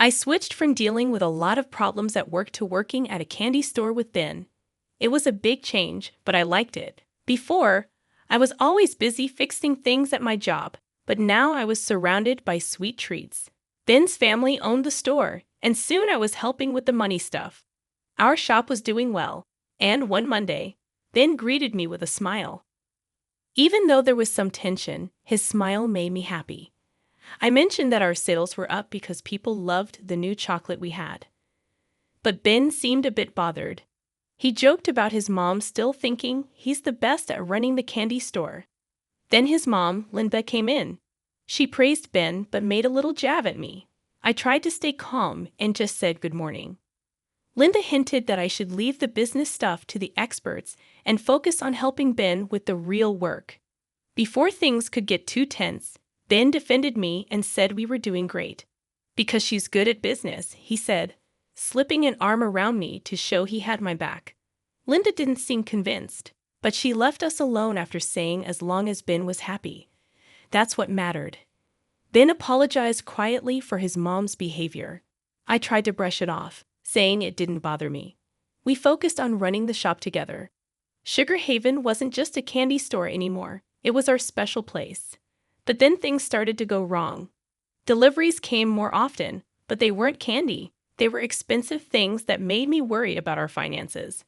I switched from dealing with a lot of problems at work to working at a candy store with Ben. It was a big change, but I liked it. Before, I was always busy fixing things at my job, but now I was surrounded by sweet treats. Ben's family owned the store, and soon I was helping with the money stuff. Our shop was doing well, and one Monday, Ben greeted me with a smile. Even though there was some tension, his smile made me happy. I mentioned that our sales were up because people loved the new chocolate we had. But Ben seemed a bit bothered. He joked about his mom still thinking he's the best at running the candy store. Then his mom, Linda, came in. She praised Ben but made a little jab at me. I tried to stay calm and just said good morning. Linda hinted that I should leave the business stuff to the experts and focus on helping Ben with the real work. Before things could get too tense, Ben defended me and said we were doing great. Because she's good at business, he said, slipping an arm around me to show he had my back. Linda didn't seem convinced, but she left us alone after saying as long as Ben was happy. That's what mattered. Ben apologized quietly for his mom's behavior. I tried to brush it off, saying it didn't bother me. We focused on running the shop together. Sugar Haven wasn't just a candy store anymore. It was our special place. But then things started to go wrong. Deliveries came more often, but they weren't candy. They were expensive things that made me worry about our finances.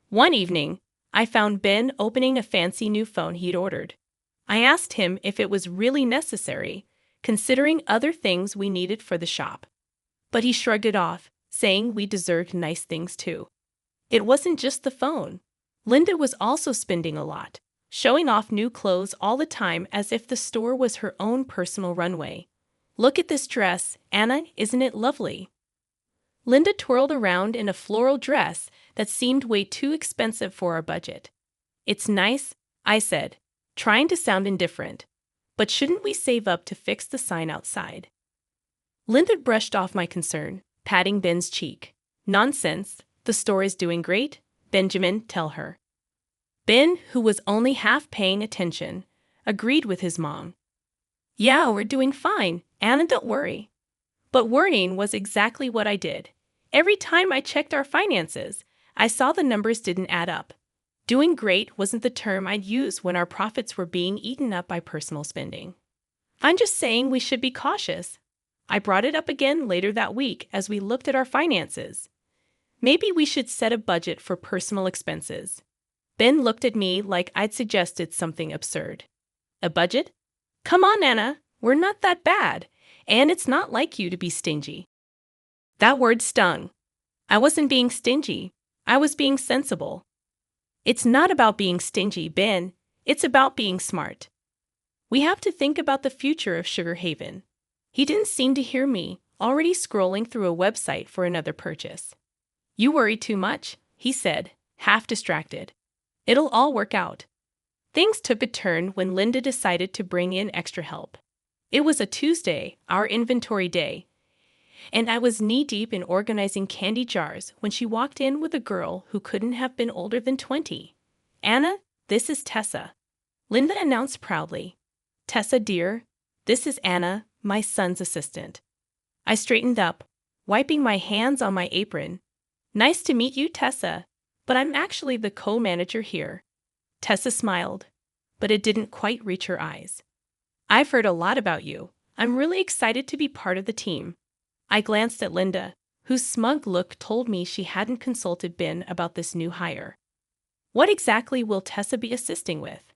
One evening, I found Ben opening a fancy new phone he'd ordered. I asked him if it was really necessary, considering other things we needed for the shop. But he shrugged it off, saying we deserved nice things too. It wasn't just the phone. Linda was also spending a lot, showing off new clothes all the time as if the store was her own personal runway. Look at this dress, Anna, isn't it lovely? Linda twirled around in a floral dress that seemed way too expensive for our budget. It's nice, I said, trying to sound indifferent. But shouldn't we save up to fix the sign outside? Linda brushed off my concern, patting Ben's cheek. Nonsense, the store is doing great, Benjamin, tell her. Ben, who was only half paying attention, agreed with his mom. Yeah, we're doing fine, Anna, don't worry. But worrying was exactly what I did. Every time I checked our finances, I saw the numbers didn't add up. Doing great wasn't the term I'd use when our profits were being eaten up by personal spending. I'm just saying we should be cautious. I brought it up again later that week as we looked at our finances. Maybe we should set a budget for personal expenses. Ben looked at me like I'd suggested something absurd. A budget? Come on, Anna, we're not that bad, and it's not like you to be stingy. That word stung. I wasn't being stingy. I was being sensible. It's not about being stingy, Ben. It's about being smart. We have to think about the future of Sugar Haven. He didn't seem to hear me, already scrolling through a website for another purchase. You worry too much, he said, half distracted. It'll all work out. Things took a turn when Linda decided to bring in extra help. It was a Tuesday, our inventory day, and I was knee-deep in organizing candy jars when she walked in with a girl who couldn't have been older than 20. Anna, this is Tessa, Linda announced proudly. Tessa, dear, this is Anna, my son's assistant. I straightened up, wiping my hands on my apron. Nice to meet you, Tessa, but I'm actually the co-manager here. Tessa smiled, but it didn't quite reach her eyes. I've heard a lot about you. I'm really excited to be part of the team. I glanced at Linda, whose smug look told me she hadn't consulted Ben about this new hire. What exactly will Tessa be assisting with?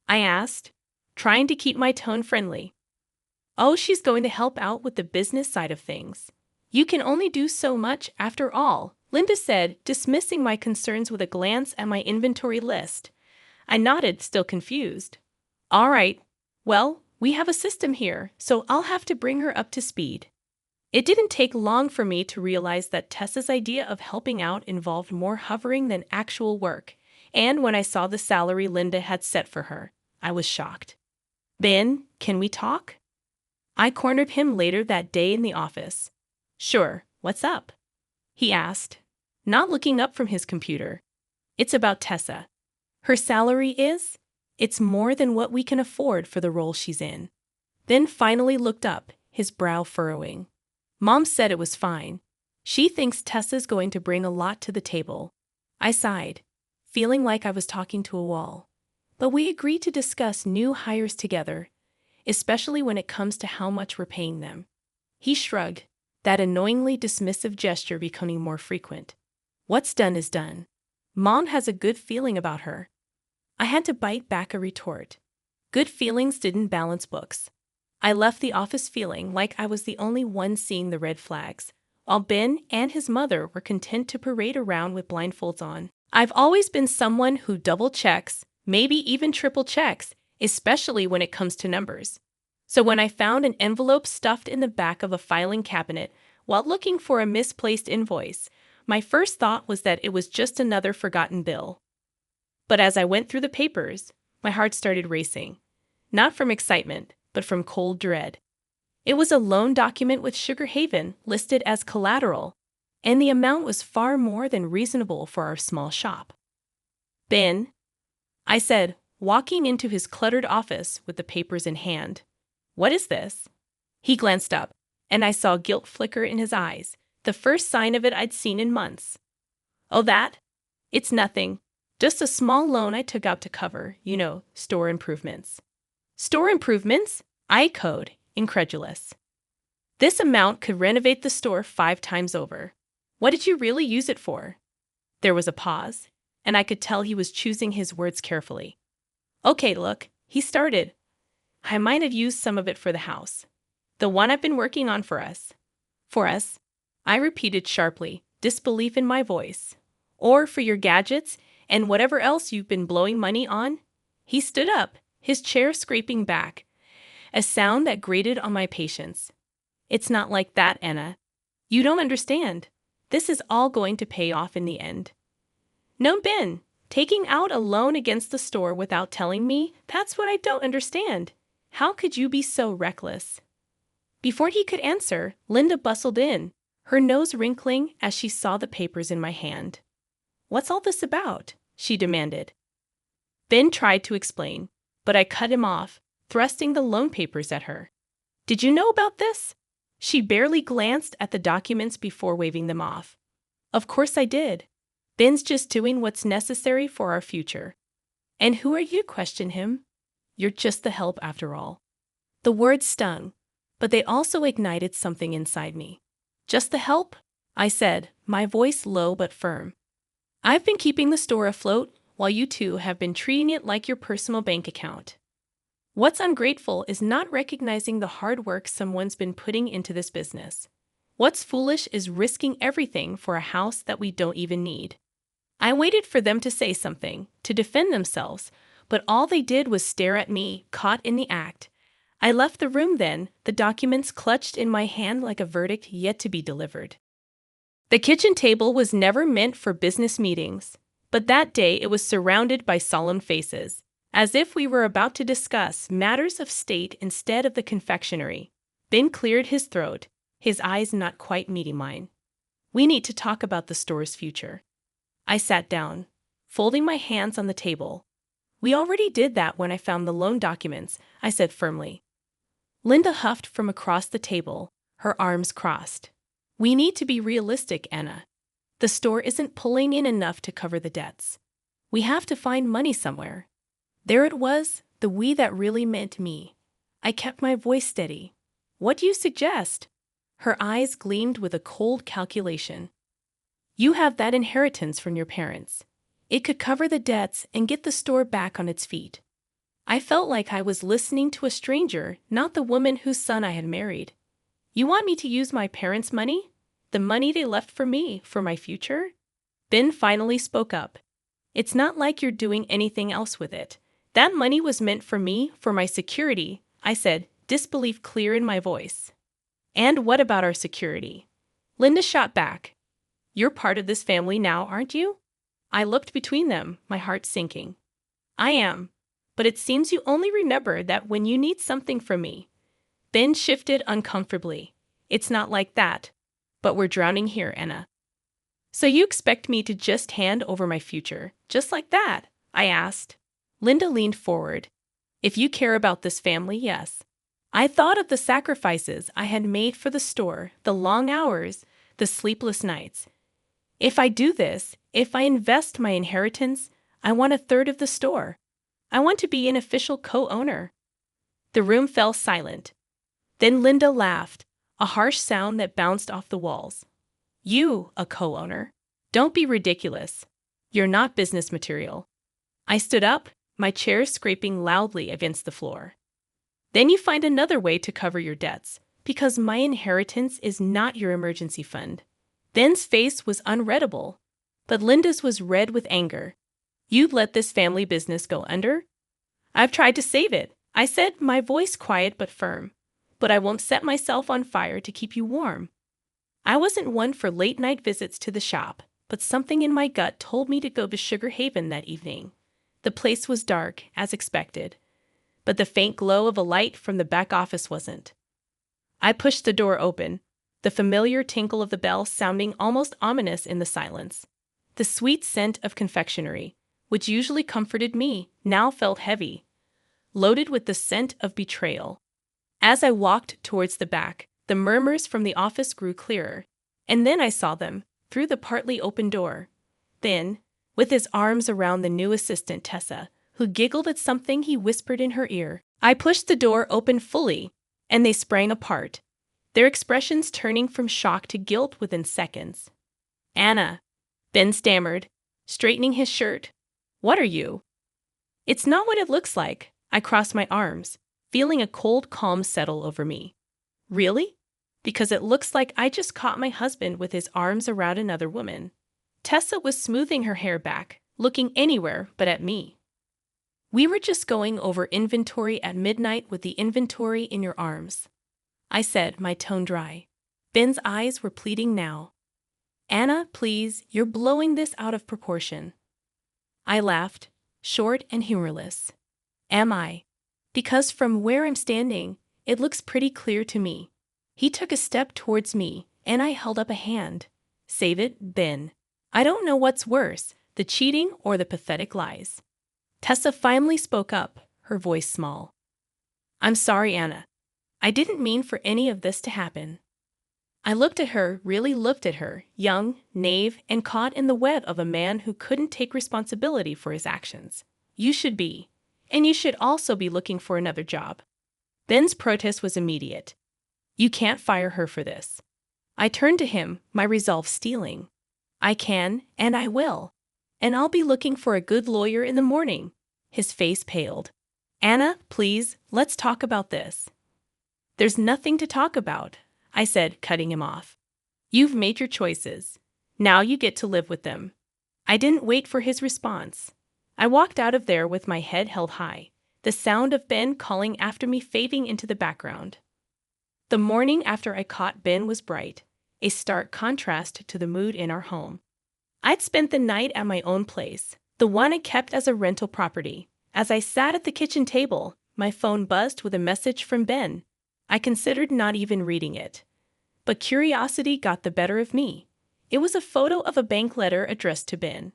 I asked, trying to keep my tone friendly. Oh, she's going to help out with the business side of things. You can only do so much after all, Linda said, dismissing my concerns with a glance at my inventory list. I nodded, still confused. All right, well, we have a system here, so I'll have to bring her up to speed. It didn't take long for me to realize that Tessa's idea of helping out involved more hovering than actual work, and when I saw the salary Linda had set for her, I was shocked. Ben, can we talk? I cornered him later that day in the office. Sure, what's up? He asked, not looking up from his computer. It's about Tessa. Her salary is? It's more than what we can afford for the role she's in. Then finally looked up, his brow furrowing. Mom said it was fine. She thinks Tessa's going to bring a lot to the table. I sighed, feeling like I was talking to a wall. But we agreed to discuss new hires together, especially when it comes to how much we're paying them. He shrugged, that annoyingly dismissive gesture becoming more frequent. What's done is done. Mom has a good feeling about her. I had to bite back a retort. Good feelings didn't balance books. I left the office feeling like I was the only one seeing the red flags, while Ben and his mother were content to parade around with blindfolds on. I've always been someone who double checks, maybe even triple checks, especially when it comes to numbers. So when I found an envelope stuffed in the back of a filing cabinet while looking for a misplaced invoice, my first thought was that it was just another forgotten bill. But as I went through the papers, my heart started racing. Not from excitement, but from cold dread. It was a loan document with Sugar Haven listed as collateral, and the amount was far more than reasonable for our small shop. Ben, I said, walking into his cluttered office with the papers in hand. What is this? He glanced up, and I saw guilt flicker in his eyes, the first sign of it I'd seen in months. Oh, that? It's nothing. Just a small loan I took out to cover, store improvements. Store improvements? I echoed, incredulous. This amount could renovate the store 5 times over. What did you really use it for? There was a pause, and I could tell he was choosing his words carefully. Okay, look, he started. I might have used some of it for the house. The one I've been working on for us. For us, I repeated sharply, disbelief in my voice. Or for your gadgets and whatever else you've been blowing money on? He stood up, his chair scraping back, a sound that grated on my patience. It's not like that, Anna. You don't understand. This is all going to pay off in the end. No, Ben, taking out a loan against the store without telling me, that's what I don't understand. How could you be so reckless? Before he could answer, Linda bustled in, her nose wrinkling as she saw the papers in my hand. What's all this about? She demanded. Ben tried to explain, but I cut him off, thrusting the loan papers at her. Did you know about this? She barely glanced at the documents before waving them off. Of course I did. Ben's just doing what's necessary for our future. And who are you to question him? You're just the help after all. The words stung, but they also ignited something inside me. Just the help? I said, my voice low but firm. I've been keeping the store afloat while you two have been treating it like your personal bank account. What's ungrateful is not recognizing the hard work someone's been putting into this business. What's foolish is risking everything for a house that we don't even need. I waited for them to say something, to defend themselves, but all they did was stare at me, caught in the act. I left the room then, the documents clutched in my hand like a verdict yet to be delivered. The kitchen table was never meant for business meetings, but that day it was surrounded by solemn faces, as if we were about to discuss matters of state instead of the confectionery. Ben cleared his throat, his eyes not quite meeting mine. We need to talk about the store's future. I sat down, folding my hands on the table. We already did that when I found the loan documents, I said firmly. Linda huffed from across the table, her arms crossed. We need to be realistic, Anna. The store isn't pulling in enough to cover the debts. We have to find money somewhere. There it was, the we that really meant me. I kept my voice steady. What do you suggest? Her eyes gleamed with a cold calculation. You have that inheritance from your parents. It could cover the debts and get the store back on its feet. I felt like I was listening to a stranger, not the woman whose son I had married. You want me to use my parents' money? The money they left for me, for my future? Ben finally spoke up. It's not like you're doing anything else with it. That money was meant for me, for my security, I said, disbelief clear in my voice. And what about our security? Linda shot back. You're part of this family now, aren't you? I looked between them, my heart sinking. I am, but it seems you only remember that when you need something from me. Ben shifted uncomfortably. It's not like that, but we're drowning here, Anna. So you expect me to just hand over my future, just like that? I asked. Linda leaned forward. If you care about this family, yes. I thought of the sacrifices I had made for the store, the long hours, the sleepless nights. If I do this, if I invest my inheritance, I want a third of the store. I want to be an official co-owner. The room fell silent. Then Linda laughed, a harsh sound that bounced off the walls. You, a co-owner. Don't be ridiculous. You're not business material. I stood up, my chair scraping loudly against the floor. Then you find another way to cover your debts, because my inheritance is not your emergency fund. Ben's face was unreadable, but Linda's was red with anger. You'd let this family business go under? I've tried to save it, I said, my voice quiet but firm. But I won't set myself on fire to keep you warm. I wasn't one for late-night visits to the shop, but something in my gut told me to go to Sugar Haven that evening. The place was dark, as expected, but the faint glow of a light from the back office wasn't. I pushed the door open, the familiar tinkle of the bell sounding almost ominous in the silence. The sweet scent of confectionery, which usually comforted me, now felt heavy, loaded with the scent of betrayal. As I walked towards the back, the murmurs from the office grew clearer, and then I saw them, through the partly open door. Ben, with his arms around the new assistant Tessa, who giggled at something he whispered in her ear. I pushed the door open fully, and they sprang apart, their expressions turning from shock to guilt within seconds. Anna, Ben stammered, straightening his shirt. What are you? It's not what it looks like. I crossed my arms, feeling a cold calm settle over me. Really? Because it looks like I just caught my husband with his arms around another woman. Tessa was smoothing her hair back, looking anywhere but at me. We were just going over inventory at midnight with the inventory in your arms, I said, my tone dry. Ben's eyes were pleading now. Anna, please, you're blowing this out of proportion. I laughed, short and humorless. Am I? Because from where I'm standing, it looks pretty clear to me. He took a step towards me, and I held up a hand. Save it, Ben. I don't know what's worse, the cheating or the pathetic lies. Tessa finally spoke up, her voice small. I'm sorry, Anna. I didn't mean for any of this to happen. I looked at her, really looked at her, young, naive, and caught in the web of a man who couldn't take responsibility for his actions. You should be. And you should also be looking for another job. Ben's protest was immediate. You can't fire her for this. I turned to him, my resolve steeling. I can, and I will. And I'll be looking for a good lawyer in the morning. His face paled. Anna, please, let's talk about this. There's nothing to talk about, I said, cutting him off. You've made your choices. Now you get to live with them. I didn't wait for his response. I walked out of there with my head held high, the sound of Ben calling after me fading into the background. The morning after I caught Ben was bright, a stark contrast to the mood in our home. I'd spent the night at my own place, the one I kept as a rental property. As I sat at the kitchen table, my phone buzzed with a message from Ben. I considered not even reading it. But curiosity got the better of me. It was a photo of a bank letter addressed to Ben,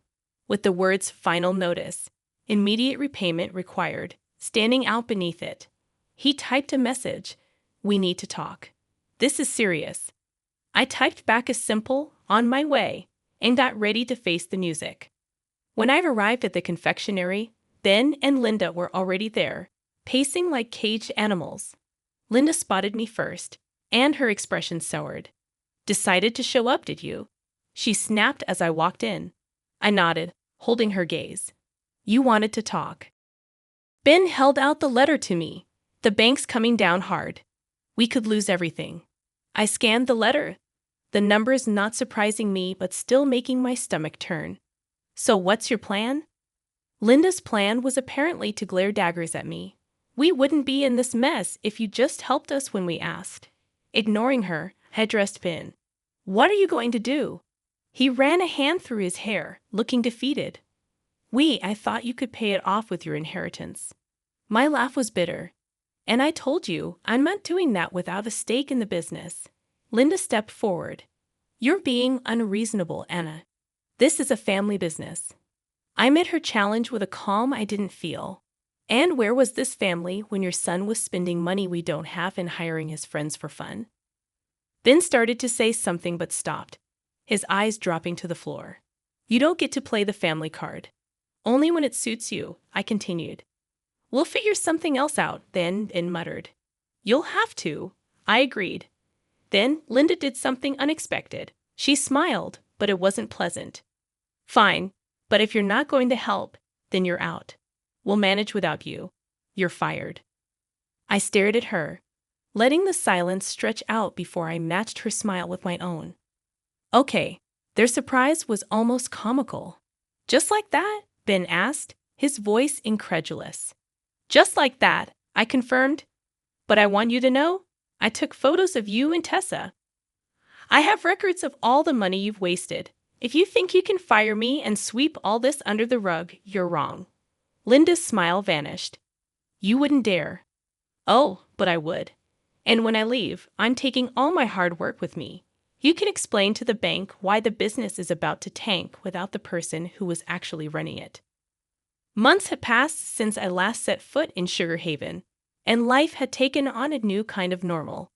with the words "Final Notice, Immediate Repayment Required," standing out beneath it. He typed a message, "We need to talk. This is serious." I typed back a simple, "On my way," and got ready to face the music. When I arrived at the confectionery, Ben and Linda were already there, pacing like caged animals. Linda spotted me first, and her expression soured. Decided to show up, did you? She snapped as I walked in. I nodded, holding her gaze. You wanted to talk. Ben held out the letter to me. The bank's coming down hard. We could lose everything. I scanned the letter, the numbers not surprising me but still making my stomach turn. So what's your plan? Linda's plan was apparently to glare daggers at me. We wouldn't be in this mess if you just helped us when we asked. Ignoring her, I addressed Ben. What are you going to do? He ran a hand through his hair, looking defeated. I thought you could pay it off with your inheritance. My laugh was bitter. And I told you, I'm not doing that without a stake in the business. Linda stepped forward. You're being unreasonable, Anna. This is a family business. I met her challenge with a calm I didn't feel. And where was this family when your son was spending money we don't have and hiring his friends for fun? Ben started to say something but stopped, his eyes dropping to the floor. You don't get to play the family card. Only when it suits you, I continued. We'll figure something else out, then, Ben muttered. You'll have to, I agreed. Then Linda did something unexpected. She smiled, but it wasn't pleasant. Fine, but if you're not going to help, then you're out. We'll manage without you. You're fired. I stared at her, letting the silence stretch out before I matched her smile with my own. Okay, their surprise was almost comical. Just like that? Ben asked, his voice incredulous. Just like that, I confirmed. But I want you to know, I took photos of you and Tessa. I have records of all the money you've wasted. If you think you can fire me and sweep all this under the rug, you're wrong. Linda's smile vanished. You wouldn't dare. Oh, but I would. And when I leave, I'm taking all my hard work with me. You can explain to the bank why the business is about to tank without the person who was actually running it. Months had passed since I last set foot in Sugar Haven, and life had taken on a new kind of normal.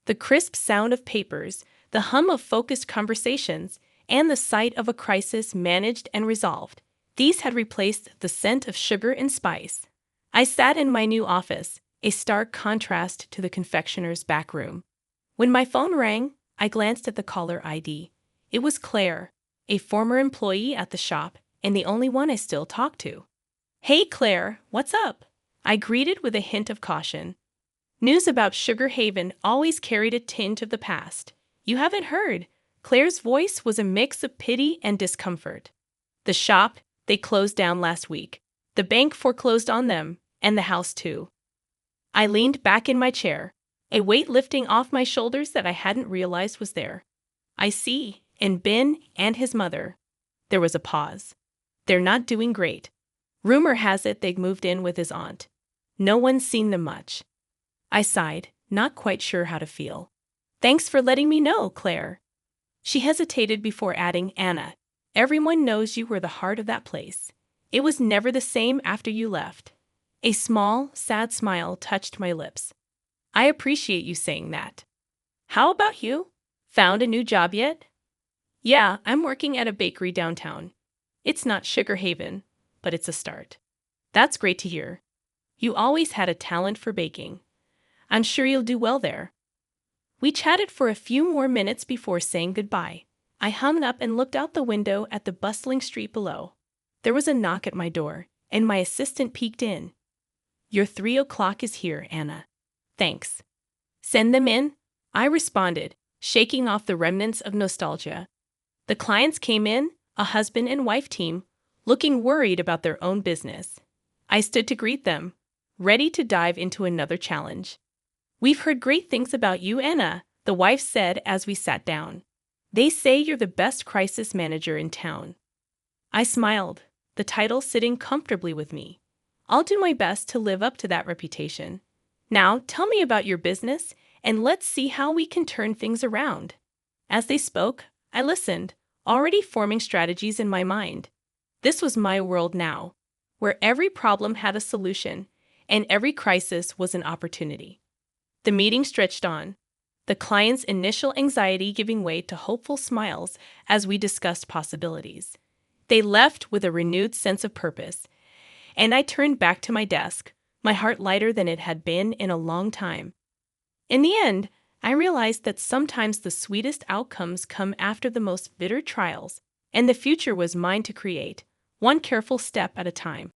The crisp sound of papers, the hum of focused conversations, and the sight of a crisis managed and resolved, these had replaced the scent of sugar and spice. I sat in my new office, a stark contrast to the confectioner's back room. When my phone rang, I glanced at the caller ID. It was Claire, a former employee at the shop, and the only one I still talked to. Hey Claire, what's up? I greeted with a hint of caution. News about Sugar Haven always carried a tint of the past. You haven't heard. Claire's voice was a mix of pity and discomfort. The shop, they closed down last week. The bank foreclosed on them, and the house too. I leaned back in my chair, a weight lifting off my shoulders that I hadn't realized was there. I see, and Ben and his mother. There was a pause. They're not doing great. Rumor has it they moved in with his aunt. No one's seen them much. I sighed, not quite sure how to feel. Thanks for letting me know, Claire. She hesitated before adding, Anna, everyone knows you were the heart of that place. It was never the same after you left. A small, sad smile touched my lips. I appreciate you saying that. How about you? Found a new job yet? Yeah, I'm working at a bakery downtown. It's not Sugar Haven, but it's a start. That's great to hear. You always had a talent for baking. I'm sure you'll do well there. We chatted for a few more minutes before saying goodbye. I hung up and looked out the window at the bustling street below. There was a knock at my door, and my assistant peeked in. Your 3 o'clock is here, Anna. Thanks. Send them in? I responded, shaking off the remnants of nostalgia. The clients came in, a husband and wife team, looking worried about their own business. I stood to greet them, ready to dive into another challenge. We've heard great things about you, Anna, the wife said as we sat down. They say you're the best crisis manager in town. I smiled, the title sitting comfortably with me. I'll do my best to live up to that reputation. Now, tell me about your business, and let's see how we can turn things around. As they spoke, I listened, already forming strategies in my mind. This was my world now, where every problem had a solution, and every crisis was an opportunity. The meeting stretched on, the client's initial anxiety giving way to hopeful smiles as we discussed possibilities. They left with a renewed sense of purpose, and I turned back to my desk, my heart lighter than it had been in a long time. In the end, I realized that sometimes the sweetest outcomes come after the most bitter trials, and the future was mine to create, one careful step at a time.